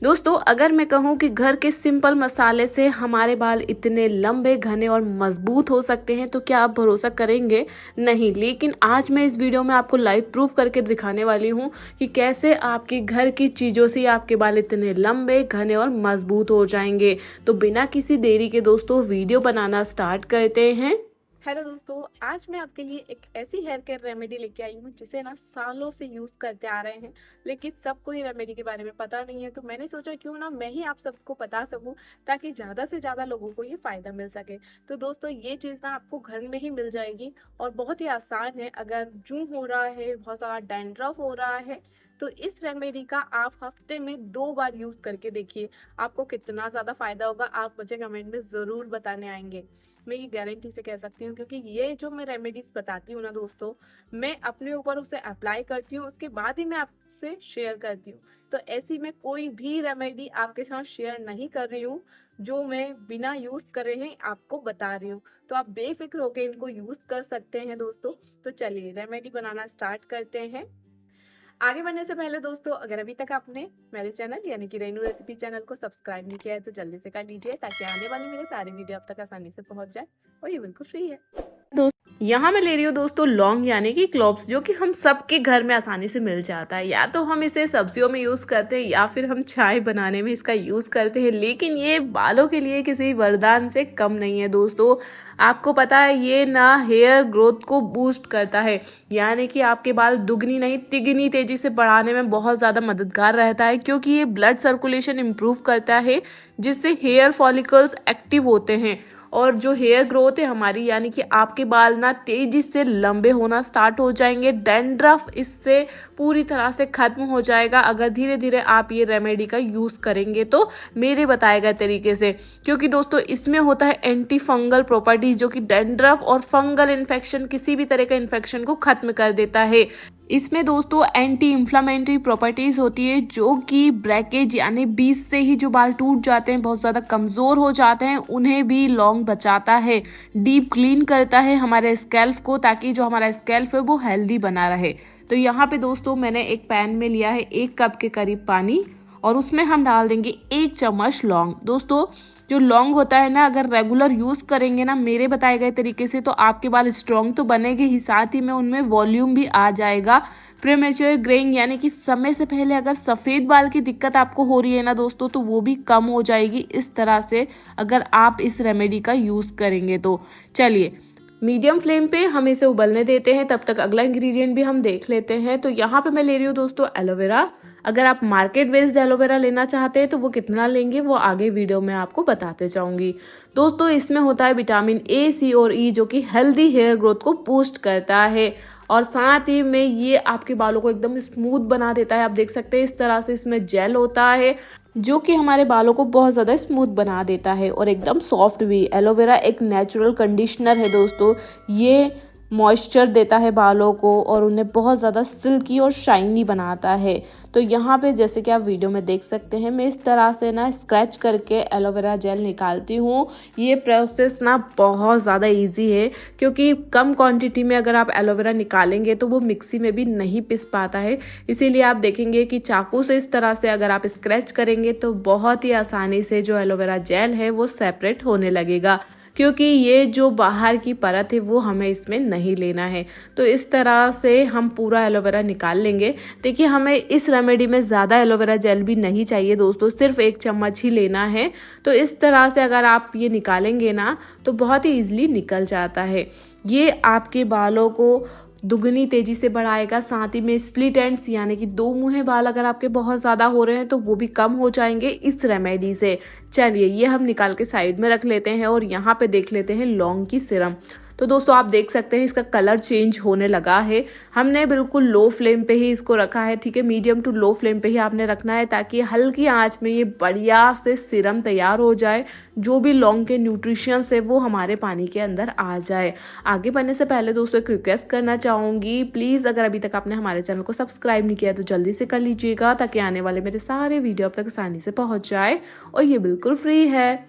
दोस्तों, अगर मैं कहूँ कि घर के सिंपल मसाले से हमारे बाल इतने लंबे, घने और मजबूत हो सकते हैं तो क्या आप भरोसा करेंगे? नहीं, लेकिन आज मैं इस वीडियो में आपको लाइव प्रूफ करके दिखाने वाली हूँ कि कैसे आपके घर की चीज़ों से आपके बाल इतने लंबे, घने और मजबूत हो जाएंगे। तो बिना किसी देरी के दोस्तों वीडियो बनाना स्टार्ट करते हैं। हेलो दोस्तों, आज मैं आपके लिए एक ऐसी हेयर केयर रेमेडी लेके आई हूँ जिसे ना सालों से यूज़ करते आ रहे हैं, लेकिन सबको ये रेमेडी के बारे में पता नहीं है। तो मैंने सोचा क्यों ना मैं ही आप सबको बता सकूँ ताकि ज़्यादा से ज़्यादा लोगों को ये फ़ायदा मिल सके। तो दोस्तों, ये चीज़ ना आपको घर में ही मिल जाएगी और बहुत ही आसान है। अगर जूं हो रहा है, बहुत सारा डैंड्रफ हो रहा है, तो इस रेमेडी का आप हफ्ते में 2 बार यूज़ करके देखिए, आपको कितना ज़्यादा फ़ायदा होगा। आप मुझे कमेंट में ज़रूर बताने आएंगे। मैं ये गारंटी से कह सकती हूँ, क्योंकि ये जो मैं रेमेडीज बताती हूँ ना दोस्तों, मैं अपने ऊपर उसे अप्लाई करती हूँ, उसके बाद ही मैं आपसे शेयर करती हूँ। तो ऐसी मैं कोई भी रेमेडी आपके साथ शेयर नहीं कर रही हूँ जो मैं बिना यूज़ करे ही आपको बता रही हूँ। तो आप बेफिक्र होकर इनको यूज़ कर सकते हैं दोस्तों। तो चलिए रेमेडी बनाना स्टार्ट करते हैं। आगे बढ़ने से पहले दोस्तों, अगर अभी तक आपने मेरे चैनल यानी कि रेनू रेसिपी चैनल को सब्सक्राइब नहीं किया है तो जल्दी से कर लीजिए, ताकि आने वाले मेरे सारे वीडियो आप तक आसानी से पहुंच जाए और ये बिल्कुल फ्री है। यहाँ मैं ले रही हूँ दोस्तों लौंग यानी कि क्लोव्स, जो कि हम सबके घर में आसानी से मिल जाता है। या तो हम इसे सब्जियों में यूज़ करते हैं या फिर हम चाय बनाने में इसका यूज़ करते हैं, लेकिन ये बालों के लिए किसी वरदान से कम नहीं है दोस्तों। आपको पता है ये ना हेयर ग्रोथ को बूस्ट करता है, यानी कि आपके बाल दुगनी नहीं तिगनी तेजी से बढ़ाने में बहुत ज़्यादा मददगार रहता है, क्योंकि ये ब्लड सर्कुलेशन इम्प्रूव करता है, जिससे हेयर फॉलिकल्स एक्टिव होते हैं और जो हेयर ग्रोथ है हमारी, यानी कि आपके बाल ना तेजी से लंबे होना स्टार्ट हो जाएंगे। डैंड्रफ इससे पूरी तरह से खत्म हो जाएगा अगर धीरे धीरे आप ये रेमेडी का यूज़ करेंगे तो मेरे बताए गए तरीके से, क्योंकि दोस्तों इसमें होता है एंटी फंगल प्रॉपर्टीज, जो कि डैंड्रफ और फंगल इन्फेक्शन, किसी भी तरह का इन्फेक्शन को खत्म कर देता है। इसमें दोस्तों एंटी इंफ्लामेटरी प्रॉपर्टीज होती है, जो कि ब्रेकेज यानी बीच से ही जो बाल टूट जाते हैं, बहुत ज़्यादा कमज़ोर हो जाते हैं, उन्हें भी लौंग बचाता है। डीप क्लीन करता है हमारे स्कैल्फ को, ताकि जो हमारा स्कैल्फ है वो हेल्दी बना रहे। तो यहाँ पे दोस्तों मैंने एक पैन में लिया है 1 कप के करीब पानी, और उसमें हम डाल देंगे 1 चम्मच लौंग। दोस्तों जो लौंग होता है ना, अगर रेगुलर यूज़ करेंगे ना मेरे बताए गए तरीके से, तो आपके बाल स्ट्रॉन्ग तो बनेंगे ही, साथ ही में उनमें वॉल्यूम भी आ जाएगा। प्रीमेच्योर ग्रेइंग यानी कि समय से पहले अगर सफ़ेद बाल की दिक्कत आपको हो रही है ना दोस्तों, तो वो भी कम हो जाएगी इस तरह से, अगर आप इस रेमेडी का यूज़ करेंगे तो। चलिए मीडियम फ्लेम पे हम इसे उबलने देते हैं, तब तक अगला इंग्रेडिएंट भी हम देख लेते हैं। तो यहाँ पे मैं ले रही हूँ दोस्तों एलोवेरा। अगर आप मार्केट बेस्ड एलोवेरा लेना चाहते हैं तो वो कितना लेंगे वो आगे वीडियो में आपको बताते जाऊंगी। दोस्तों इसमें होता है विटामिन ए, सी और ई, जो कि हेल्दी हेयर ग्रोथ को बूस्ट करता है, और साथ ही में ये आपके बालों को एकदम स्मूथ बना देता है। आप देख सकते हैं इस तरह से इसमें जेल होता है, जो कि हमारे बालों को बहुत ज़्यादा स्मूथ बना देता है और एकदम सॉफ्ट भी। एलोवेरा एक नेचुरल कंडीशनर है दोस्तों, ये मॉइस्चर देता है बालों को और उन्हें बहुत ज़्यादा सिल्की और शाइनी बनाता है। तो यहाँ पे जैसे कि आप वीडियो में देख सकते हैं, मैं इस तरह से ना स्क्रैच करके एलोवेरा जेल निकालती हूँ। ये प्रोसेस ना बहुत ज़्यादा इजी है, क्योंकि कम क्वांटिटी में अगर आप एलोवेरा निकालेंगे तो वो मिक्सी में भी नहीं पिस पाता है। इसीलिए आप देखेंगे कि चाकू से इस तरह से अगर आप स्क्रैच करेंगे तो बहुत ही आसानी से जो एलोवेरा जेल है वो सेपरेट होने लगेगा, क्योंकि ये जो बाहर की परत है वो हमें इसमें नहीं लेना है। तो इस तरह से हम पूरा एलोवेरा निकाल लेंगे। देखिए हमें इस रेमेडी में ज़्यादा एलोवेरा जेल भी नहीं चाहिए दोस्तों, सिर्फ 1 चम्मच ही लेना है। तो इस तरह से अगर आप ये निकालेंगे ना तो बहुत ही ईजिली निकल जाता है। ये आपके बालों को दुगनी तेजी से बढ़ाएगा, साथ ही में स्प्लिट एंड्स यानी कि 2 मुँहे बाल अगर आपके बहुत ज़्यादा हो रहे हैं तो वो भी कम हो जाएंगे इस रेमेडी से। चलिए ये हम निकाल के साइड में रख लेते हैं और यहाँ पे देख लेते हैं लौंग की सिरम। तो दोस्तों आप देख सकते हैं इसका कलर चेंज होने लगा है। हमने बिल्कुल लो फ्लेम पे ही इसको रखा है, ठीक है, मीडियम टू लो फ्लेम पे ही आपने रखना है, ताकि हल्की आंच में ये बढ़िया से सिरम तैयार हो जाए। जो भी लौंग के न्यूट्रिशंस है वो हमारे पानी के अंदर आ जाए। आगे बढ़ने से पहले दोस्तों एक रिक्वेस्ट करना चाहूँगी, प्लीज़ अगर अभी तक आपने हमारे चैनल को सब्सक्राइब नहीं किया तो जल्दी से कर लीजिएगा, ताकि आने वाले मेरे सारे वीडियो आप तक आसानी से पहुँच जाए, और ये बिल्कुल फ्री है।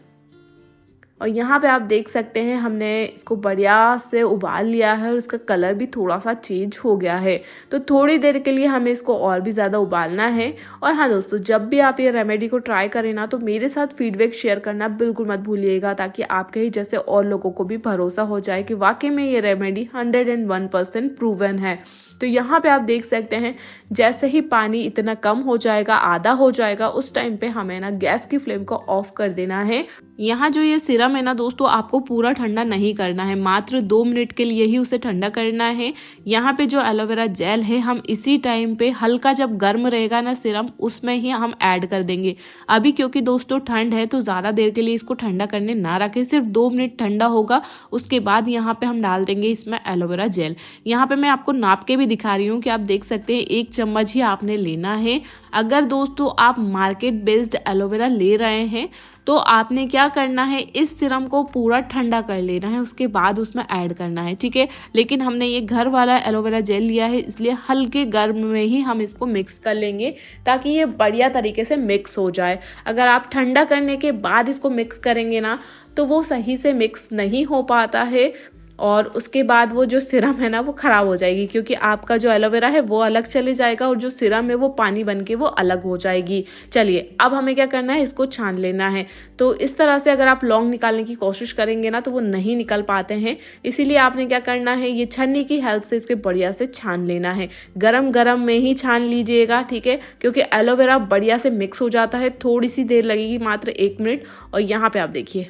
और यहाँ पे आप देख सकते हैं हमने इसको बढ़िया से उबाल लिया है और इसका कलर भी थोड़ा सा चेंज हो गया है। तो थोड़ी देर के लिए हमें इसको और भी ज़्यादा उबालना है। और हाँ दोस्तों, जब भी आप ये रेमेडी को ट्राई करें ना, तो मेरे साथ फीडबैक शेयर करना बिल्कुल मत भूलिएगा, ताकि आपके ही जैसे और लोगों को भी भरोसा हो जाए कि वाकई में ये रेमेडी 101% प्रूवन है। तो यहाँ पे आप देख सकते हैं जैसे ही पानी इतना कम हो जाएगा, आधा हो जाएगा, उस टाइम पे हमें ना गैस की फ्लेम को ऑफ कर देना है। यहाँ जो ये सिरम है ना दोस्तों, आपको पूरा ठंडा नहीं करना है, मात्र 2 मिनट के लिए ही उसे ठंडा करना है। यहाँ पे जो एलोवेरा जेल है हम इसी टाइम पे हल्का जब गर्म रहेगा ना सिरम, उसमें ही हम ऐड कर देंगे। अभी क्योंकि दोस्तों ठंड है तो ज़्यादा देर के लिए इसको ठंडा करने ना रखें, सिर्फ 2 मिनट ठंडा होगा, उसके बाद यहाँ पे हम डाल देंगे इसमें एलोवेरा जेल। यहाँ पे मैं आपको नाप के भी दिखा रही हूँ कि आप देख सकते हैं 1 चम्मच ही आपने लेना है। अगर दोस्तों आप मार्केट बेस्ड एलोवेरा ले रहे हैं तो आपने क्या करना है, इस सिरम को पूरा ठंडा कर लेना है, उसके बाद उसमें ऐड करना है, ठीक है। लेकिन हमने ये घर वाला एलोवेरा जेल लिया है, इसलिए हल्के गर्म में ही हम इसको मिक्स कर लेंगे ताकि ये बढ़िया तरीके से मिक्स हो जाए। अगर आप ठंडा करने के बाद इसको मिक्स करेंगे ना, तो वो सही से मिक्स नहीं हो पाता है और उसके बाद वो जो सिरम है ना वो ख़राब हो जाएगी, क्योंकि आपका जो एलोवेरा है वो अलग चले जाएगा और जो सिरम है वो पानी बन के वो अलग हो जाएगी। चलिए अब हमें क्या करना है, इसको छान लेना है। तो इस तरह से अगर आप लौंग निकालने की कोशिश करेंगे ना तो वो नहीं निकल पाते हैं, इसीलिए आपने क्या करना है, ये छन्नी की हेल्प से इसके बढ़िया से छान लेना है। गरम गरम में ही छान लीजिएगा, ठीक है, क्योंकि एलोवेरा बढ़िया से मिक्स हो जाता है। थोड़ी सी देर लगेगी, मात्र 1 मिनट। और यहाँ पे आप देखिए,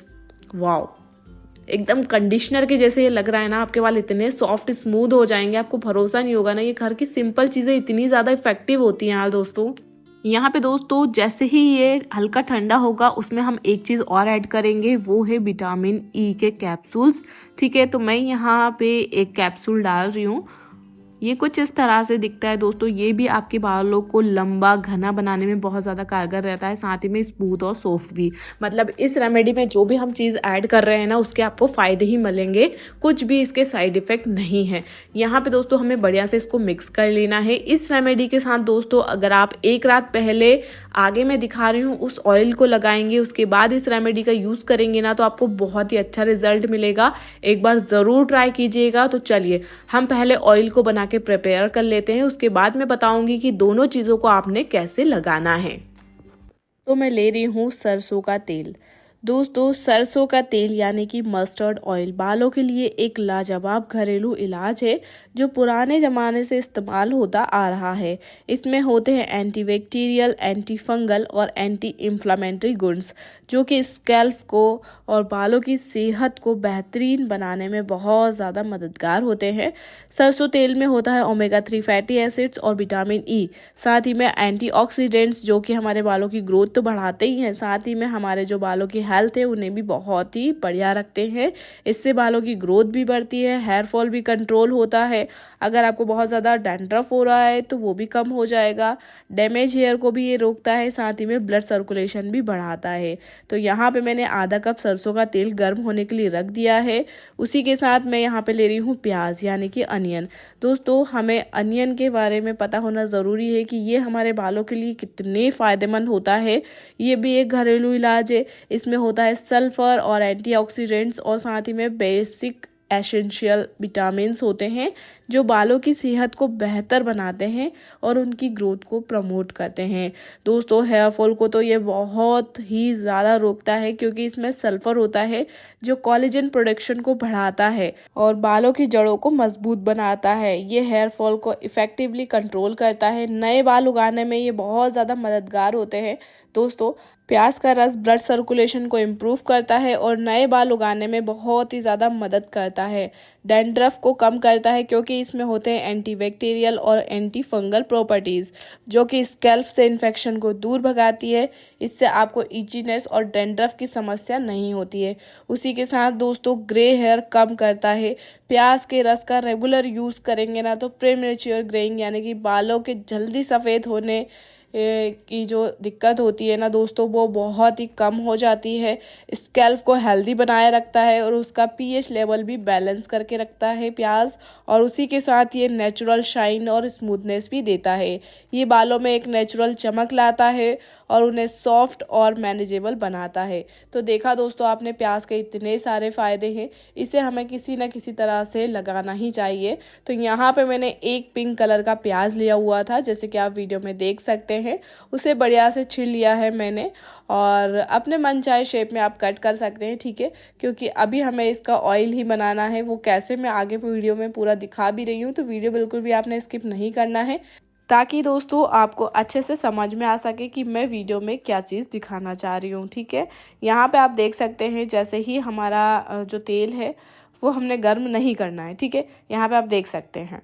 वाओ, एकदम कंडीशनर के जैसे ये लग रहा है ना, आपके बाल इतने सॉफ्ट स्मूथ हो जाएंगे, आपको भरोसा नहीं होगा ना, ये घर की सिंपल चीज़ें इतनी ज़्यादा इफेक्टिव होती हैं यार दोस्तों। यहाँ पे दोस्तों जैसे ही ये हल्का ठंडा होगा, उसमें हम एक चीज़ और ऐड करेंगे, वो है विटामिन ई के कैप्सूल्स, ठीक है। तो मैं यहाँ पे एक कैप्सूल डाल रही हूँ। ये कुछ इस तरह से दिखता है दोस्तों। ये भी आपके बालों को लंबा घना बनाने में बहुत ज़्यादा कारगर रहता है, साथ ही में स्मूथ और सॉफ्ट भी। मतलब इस रेमेडी में जो भी हम चीज़ ऐड कर रहे हैं ना, उसके आपको फ़ायदे ही मिलेंगे, कुछ भी इसके साइड इफ़ेक्ट नहीं है। यहाँ पे दोस्तों हमें बढ़िया से इसको मिक्स कर लेना है। इस रेमेडी के साथ दोस्तों अगर आप 1 रात पहले, आगे मैं दिखा रही हूँ, उस ऑयल को लगाएंगे, उसके बाद इस रेमेडी का यूज़ करेंगे ना, तो आपको बहुत ही अच्छा रिजल्ट मिलेगा। एक बार ज़रूर ट्राई कीजिएगा। तो चलिए हम पहले ऑयल को बना के प्रिपेयर कर लेते हैं, उसके बाद मैं बताऊंगी कि दोनों चीज़ों को आपने कैसे लगाना है। तो मैं ले रही हूँ सरसों का तेल। दोस्तों सरसों का तेल यानी कि मस्टर्ड ऑयल बालों के लिए एक लाजवाब घरेलू इलाज है जो पुराने ज़माने से इस्तेमाल होता आ रहा है। इसमें होते हैं एंटीबैक्टीरियल, एंटी फंगल और एंटी इन्फ्लामेटरी गुण्स जो कि स्कैल्प को और बालों की सेहत को बेहतरीन बनाने में बहुत ज़्यादा मददगार होते हैं। सरसों तेल में होता है ओमेगा 3 फैटी एसिड्स और विटामिन ई, साथ ही में एंटीऑक्सीडेंट्स जो कि हमारे बालों की ग्रोथ तो बढ़ाते ही हैं, साथ ही में हमारे जो बालों की हेल्थ है उन्हें भी बहुत ही बढ़िया रखते हैं। इससे बालों की ग्रोथ भी बढ़ती है, हेयर फॉल भी कंट्रोल होता है। अगर आपको बहुत ज़्यादा डैंड्रफ हो रहा है तो वो भी कम हो जाएगा। डैमेज हेयर को भी ये रोकता है, साथ ही में ब्लड सर्कुलेशन भी बढ़ाता है। तो यहाँ पे मैंने आधा कप सरसों का तेल गर्म होने के लिए रख दिया है। उसी के साथ मैं यहाँ पे ले रही हूँ प्याज यानी कि अनियन। दोस्तों हमें अनियन के बारे में पता होना ज़रूरी है कि ये हमारे बालों के लिए कितने फ़ायदेमंद होता है। ये भी एक घरेलू इलाज है। इसमें होता है सल्फर और एंटीऑक्सीडेंट्स और साथ ही में बेसिक एसेंशियल विटामिन्स होते हैं जो बालों की सेहत को बेहतर बनाते हैं और उनकी ग्रोथ को प्रमोट करते हैं। दोस्तों हेयर फॉल को तो ये बहुत ही ज़्यादा रोकता है क्योंकि इसमें सल्फर होता है जो कोलेजन प्रोडक्शन को बढ़ाता है और बालों की जड़ों को मजबूत बनाता है। ये हेयर फॉल को इफ़ेक्टिवली कंट्रोल करता है। नए बाल उगाने में ये बहुत ज़्यादा मददगार होते हैं। दोस्तों प्याज का रस ब्लड सर्कुलेशन को इम्प्रूव करता है और नए बाल उगाने में बहुत ही ज़्यादा मदद करता है। डैंड्रफ को कम करता है क्योंकि इसमें होते हैं एंटीबैक्टीरियल और एंटी फंगल प्रॉपर्टीज़ जो कि स्कैल्प से इन्फेक्शन को दूर भगाती है। इससे आपको इचीनेस और डैंड्रफ की समस्या नहीं होती है। उसी के साथ दोस्तों ग्रे हेयर कम करता है। प्याज के रस का रेगुलर यूज़ करेंगे ना तो प्रीमेच्योर ग्रेइंग यानी कि बालों के जल्दी सफ़ेद होने की जो दिक्कत होती है ना दोस्तों वो बहुत ही कम हो जाती है। स्कैल्प को हेल्दी बनाए रखता है और उसका पीएच लेवल भी बैलेंस करके रखता है प्याज, और उसी के साथ ये नेचुरल शाइन और स्मूथनेस भी देता है। ये बालों में एक नेचुरल चमक लाता है और उन्हें सॉफ्ट और मैनेजेबल बनाता है। तो देखा दोस्तों आपने, प्याज के इतने सारे फ़ायदे हैं, इसे हमें किसी न किसी तरह से लगाना ही चाहिए। तो यहाँ पे मैंने एक पिंक कलर का प्याज लिया हुआ था, जैसे कि आप वीडियो में देख सकते हैं। उसे बढ़िया से छील लिया है मैंने, और अपने मन चाहे शेप में आप कट कर सकते हैं, ठीक है। क्योंकि अभी हमें इसका ऑयल ही बनाना है, वो कैसे मैं आगे वीडियो में पूरा दिखा भी रही हूँ, तो वीडियो बिल्कुल भी आपने स्किप नहीं करना है, ताकि दोस्तों आपको अच्छे से समझ में आ सके कि मैं वीडियो में क्या चीज़ दिखाना चाह रही हूँ, ठीक है। यहाँ पे आप देख सकते हैं, जैसे ही हमारा जो तेल है वो हमने गर्म नहीं करना है, ठीक है। यहाँ पे आप देख सकते हैं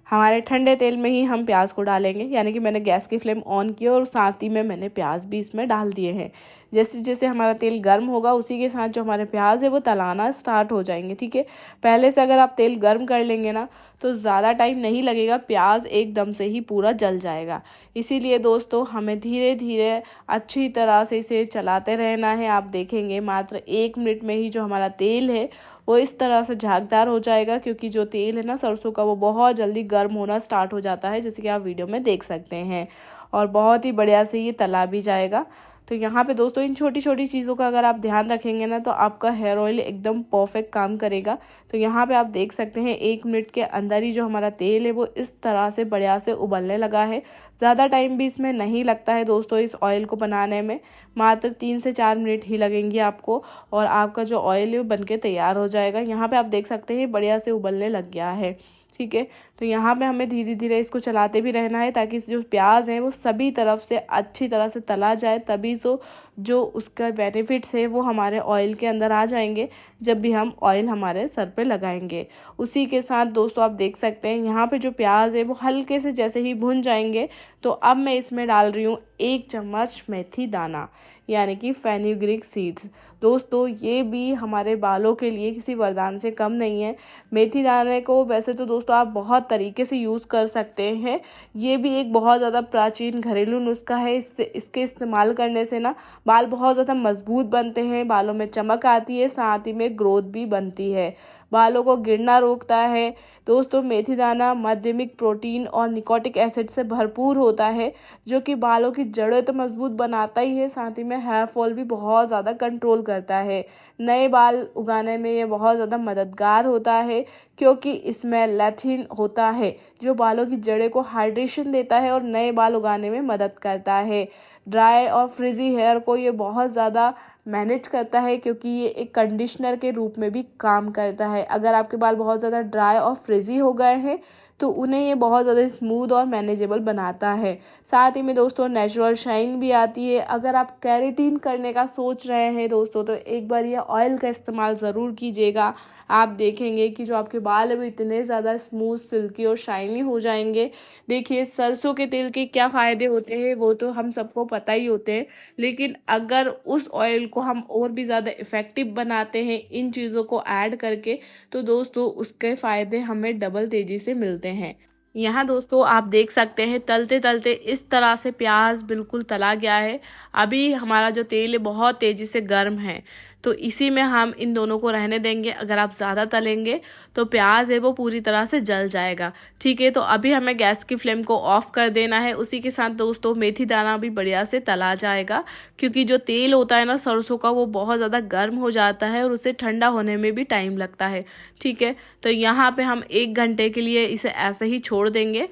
हमारे ठंडे तेल में ही हम प्याज को डालेंगे, यानी कि मैंने गैस की फ्लेम ऑन की और साथ ही में मैंने प्याज भी इसमें डाल दिए हैं। जैसे जैसे हमारा तेल गर्म होगा, उसी के साथ जो हमारे प्याज है वो तलाना स्टार्ट हो जाएंगे, ठीक है। पहले से अगर आप तेल गर्म कर लेंगे ना, तो ज़्यादा टाइम नहीं लगेगा, प्याज एकदम से ही पूरा जल जाएगा। इसीलिए दोस्तों हमें धीरे धीरे अच्छी तरह से इसे चलाते रहना है। आप देखेंगे मात्र 1 मिनट में ही जो हमारा तेल है वो इस तरह से झागदार हो जाएगा, क्योंकि जो तेल है ना सरसों का, वो बहुत जल्दी गर्म होना स्टार्ट हो जाता है, जैसे कि आप वीडियो में देख सकते हैं। और बहुत ही बढ़िया से ये तला भी जाएगा। तो यहाँ पे दोस्तों इन छोटी छोटी चीज़ों का अगर आप ध्यान रखेंगे ना, तो आपका हेयर ऑयल एकदम परफेक्ट काम करेगा। तो यहाँ पे आप देख सकते हैं 1 मिनट के अंदर ही जो हमारा तेल है वो इस तरह से बढ़िया से उबलने लगा है। ज़्यादा टाइम भी इसमें नहीं लगता है दोस्तों, इस ऑयल को बनाने में मात्र 3 से 4 मिनट ही लगेंगे आपको, और आपका जो ऑयल है वो बनके तैयार हो जाएगा। यहाँ पे आप देख सकते हैं बढ़िया से उबलने लग गया है, ठीक है। तो यहाँ पे हमें धीरे धीरे इसको चलाते भी रहना है, ताकि जो प्याज है वो सभी तरफ से अच्छी तरह से तला जाए, तभी तो जो उसका बेनिफिट्स है वो हमारे ऑयल के अंदर आ जाएंगे, जब भी हम ऑयल हमारे सर पे लगाएंगे। उसी के साथ दोस्तों आप देख सकते हैं यहाँ पे जो प्याज है वो हल्के से जैसे ही भुन जाएंगे, तो अब मैं इसमें डाल रही हूँ 1 चम्मच मेथी दाना, यानी कि फेनुग्रीक सीड्स। दोस्तों ये भी हमारे बालों के लिए किसी वरदान से कम नहीं है। मेथी दाने को वैसे तो दोस्तों आप बहुत तरीके से यूज़ कर सकते हैं, ये भी एक बहुत ज़्यादा प्राचीन घरेलू नुस्खा है। इसके इस्तेमाल करने से ना बाल बहुत ज़्यादा मजबूत बनते हैं, बालों में चमक आती है, साथ ही में ग्रोथ भी बनती है, बालों को गिरना रोकता है। दोस्तों मेथी दाना माध्यमिक प्रोटीन और निकोटिक एसिड से भरपूर होता है, जो कि बालों की जड़ें तो मजबूत बनाता ही है, साथ ही में हेयर फॉल भी बहुत ज़्यादा कंट्रोल करता है। नए बाल उगाने में ये बहुत ज़्यादा मददगार होता है, क्योंकि इसमें लैथिन होता है, जो बालों की जड़ें को हाइड्रेशन देता है और नए बाल उगाने में मदद करता है। ड्राई और फ्रिजी हेयर को ये बहुत ज़्यादा मैनेज करता है, क्योंकि ये एक कंडीशनर के रूप में भी काम करता है। अगर आपके बाल बहुत ज़्यादा ड्राई और फ्रिजी हो गए हैं, तो उन्हें ये बहुत ज़्यादा स्मूथ और मैनेजेबल बनाता है। साथ ही में दोस्तों नेचुरल शाइन भी आती है। अगर आप केराटिन करने का सोच रहे हैं दोस्तों, तो एक बार ये ऑयल का इस्तेमाल ज़रूर कीजिएगा। आप देखेंगे कि जो आपके बाल है वो इतने ज़्यादा स्मूथ, सिल्की और शाइनी हो जाएंगे। देखिए सरसों के तेल के क्या फ़ायदे होते हैं वो तो हम सबको पता ही होते हैं, लेकिन अगर उस ऑयल को हम और भी ज़्यादा इफ़ेक्टिव बनाते हैं इन चीज़ों को ऐड करके, तो दोस्तों उसके फ़ायदे हमें डबल तेज़ी से मिलते हैं। यहाँ दोस्तों आप देख सकते हैं तलते तलते इस तरह से प्याज बिल्कुल तला गया है। अभी हमारा जो तेल है बहुत तेज़ी से गर्म है, तो इसी में हम इन दोनों को रहने देंगे। अगर आप ज़्यादा तलेंगे तो प्याज है वो पूरी तरह से जल जाएगा, ठीक है। तो अभी हमें गैस की फ्लेम को ऑफ कर देना है। उसी के साथ दोस्तों मेथी दाना भी बढ़िया से तला जाएगा, क्योंकि जो तेल होता है ना सरसों का, वो बहुत ज़्यादा गर्म हो जाता है और उसे ठंडा होने में भी टाइम लगता है, ठीक है। तो यहाँ पे हम 1 घंटे के लिए इसे ऐसे ही छोड़ देंगे।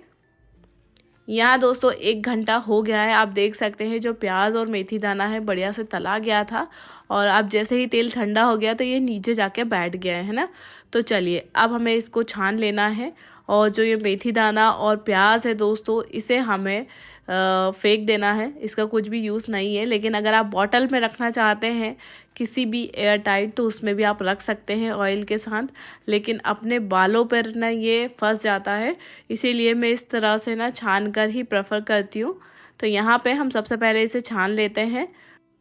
यहाँ दोस्तों 1 घंटा हो गया है। आप देख सकते हैं जो प्याज और मेथी दाना है बढ़िया से तला गया था, और अब जैसे ही तेल ठंडा हो गया तो ये नीचे जाके बैठ गया है ना। तो चलिए अब हमें इसको छान लेना है, और जो ये मेथी दाना और प्याज है दोस्तों, इसे हमें फेंक देना है। इसका कुछ भी यूज़ नहीं है, लेकिन अगर आप बॉटल में रखना चाहते हैं किसी भी एयर टाइट, तो उसमें भी आप रख सकते हैं ऑयल के साथ। लेकिन अपने बालों पर ना ये फंस जाता है, इसीलिए मैं इस तरह से ना छान कर ही प्रेफर करती हूँ। तो यहाँ पे हम सबसे पहले इसे छान लेते हैं।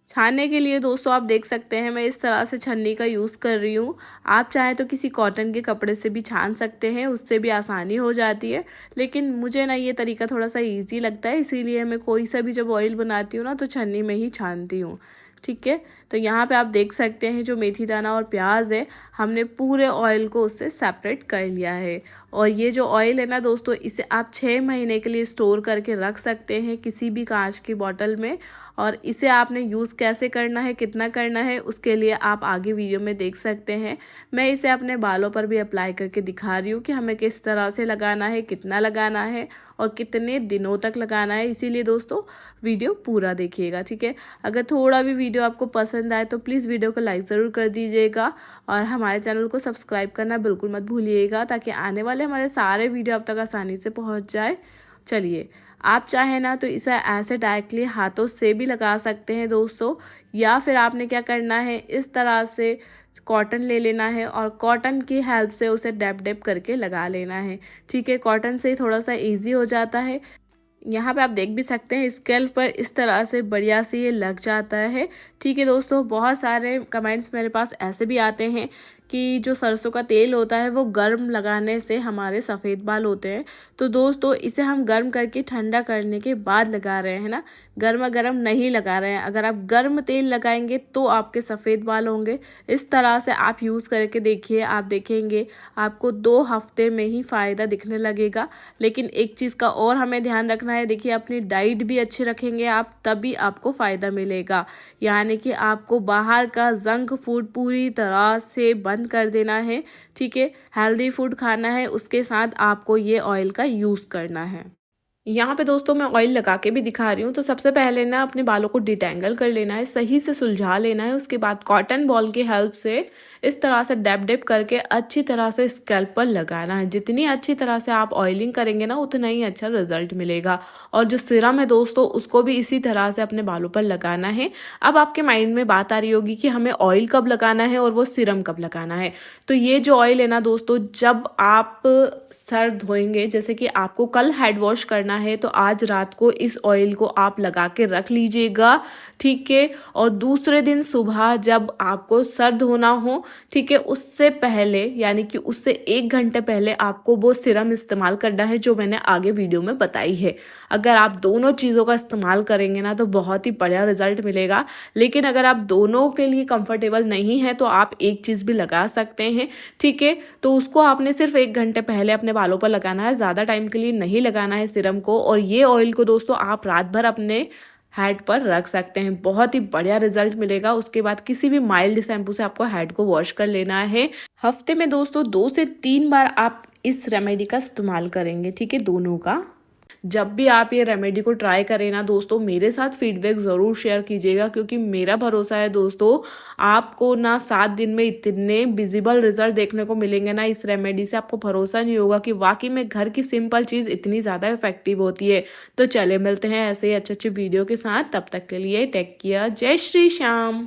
छानने के लिए दोस्तों आप देख सकते हैं मैं इस तरह से छन्नी का यूज़ कर रही हूँ। आप चाहें तो किसी कॉटन के कपड़े से भी छान सकते हैं, उससे भी आसानी हो जाती है। लेकिन मुझे ना ये तरीका थोड़ा सा इजी लगता है, इसीलिए मैं कोई सा भी जब ऑयल बनाती हूँ ना तो छन्नी में ही छानती हूँ, ठीक है। तो यहाँ पे आप देख सकते हैं जो मेथी दाना और प्याज है, हमने पूरे ऑयल को उससे सेपरेट कर लिया है। और ये जो ऑयल है ना दोस्तों, इसे आप 6 महीने के लिए स्टोर करके रख सकते हैं किसी भी कांच की बॉटल में। और इसे आपने यूज़ कैसे करना है, कितना करना है, उसके लिए आप आगे वीडियो में देख सकते हैं। मैं इसे अपने बालों पर भी अप्लाई करके दिखा रही हूँ कि हमें किस तरह से लगाना है, कितना लगाना है और कितने दिनों तक लगाना है। इसीलिए दोस्तों वीडियो पूरा देखिएगा, ठीक है। अगर थोड़ा भी वीडियो आपको पसंद आए तो प्लीज़ वीडियो को लाइक ज़रूर कर दीजिएगा और हमारे चैनल को सब्सक्राइब करना बिल्कुल मत भूलिएगा, ताकि आने वाले हमारे सारे वीडियो आप तक आसानी से पहुंच जाए। चलिए, आप चाहें ना तो इसे ऐसे डायरेक्टली हाथों से भी लगा सकते हैं दोस्तों, या फिर आपने क्या करना है, इस तरह से कॉटन ले लेना है और कॉटन की हेल्प से उसे डैप डैप करके लगा लेना है, ठीक है। कॉटन से थोड़ा सा इजी हो जाता है। यहाँ पे आप देख भी सकते हैं स्कैल्प पर इस तरह से बढ़िया से ये लग जाता है, ठीक है दोस्तों। बहुत सारे कमेंट्स मेरे पास ऐसे भी आते हैं कि जो सरसों का तेल होता है वो गर्म लगाने से हमारे सफ़ेद बाल होते हैं। तो दोस्तों इसे हम गर्म करके ठंडा करने के बाद लगा रहे हैं ना, गर्मा गर्म नहीं लगा रहे हैं। अगर आप गर्म तेल लगाएंगे तो आपके सफ़ेद बाल होंगे। इस तरह से आप यूज़ करके देखिए, आप देखेंगे आपको 2 हफ्ते में ही फ़ायदा दिखने लगेगा। लेकिन एक चीज़ का और हमें ध्यान रखना है, देखिए अपनी डाइट भी अच्छी रखेंगे आप, तभी आपको फ़ायदा मिलेगा। यानी कि आपको बाहर का जंक फूड पूरी तरह से बंद कर देना है, ठीक है। हेल्दी फूड खाना है, उसके साथ आपको ये ऑयल का यूज़ करना है। यहाँ पे दोस्तों मैं ऑयल लगा के भी दिखा रही हूँ। तो सबसे पहले ना अपने बालों को डिटेंगल कर लेना है, सही से सुलझा लेना है। उसके बाद कॉटन बॉल की हेल्प से इस तरह से डैप डैप करके अच्छी तरह से स्कैल्प पर लगाना है। जितनी अच्छी तरह से आप ऑयलिंग करेंगे ना, उतना ही अच्छा रिजल्ट मिलेगा। और जो सीरम है दोस्तों, उसको भी इसी तरह से अपने बालों पर लगाना है। अब आपके माइंड में बात आ रही होगी कि हमें ऑयल कब लगाना है और वो सीरम कब लगाना है। तो ये जो ऑयल है ना दोस्तों, जब आप सर धोएंगे, जैसे कि आपको कल हेड वॉश करना है, तो आज रात को इस ऑयल को आप लगा के रख लीजिएगा, ठीक है। और दूसरे दिन सुबह जब आपको सर धोना हो, ठीक है, उससे पहले यानी कि उससे 1 घंटे पहले आपको वो सीरम इस्तेमाल करना है जो मैंने आगे वीडियो में बताई है। अगर आप दोनों चीज़ों का इस्तेमाल करेंगे ना तो बहुत ही बढ़िया रिजल्ट मिलेगा। लेकिन अगर आप दोनों के लिए कंफर्टेबल नहीं है तो आप एक चीज़ भी लगा सकते हैं, ठीक है। तो उसको आपने सिर्फ 1 घंटे पहले अपने बालों पर लगाना है, ज़्यादा टाइम के लिए नहीं लगाना है सीरम को। और ये ऑयल को दोस्तों आप रात भर अपने हेड पर रख सकते हैं, बहुत ही बढ़िया रिजल्ट मिलेगा। उसके बाद किसी भी माइल्ड शैम्पू से आपको हेड को वॉश कर लेना है। हफ्ते में दोस्तों 2 से 3 बार आप इस रेमेडी का इस्तेमाल करेंगे, ठीक है, दोनों का। जब भी आप ये रेमेडी को ट्राई करें ना दोस्तों, मेरे साथ फीडबैक ज़रूर शेयर कीजिएगा, क्योंकि मेरा भरोसा है दोस्तों, आपको ना 7 दिन में इतने विजिबल रिजल्ट देखने को मिलेंगे ना इस रेमेडी से, आपको भरोसा नहीं होगा कि वाकई में घर की सिंपल चीज़ इतनी ज़्यादा इफेक्टिव होती है। तो चले मिलते हैं ऐसे ही अच्छे अच्छे वीडियो के साथ, तब तक के लिए टेक केयर, जय श्री श्याम।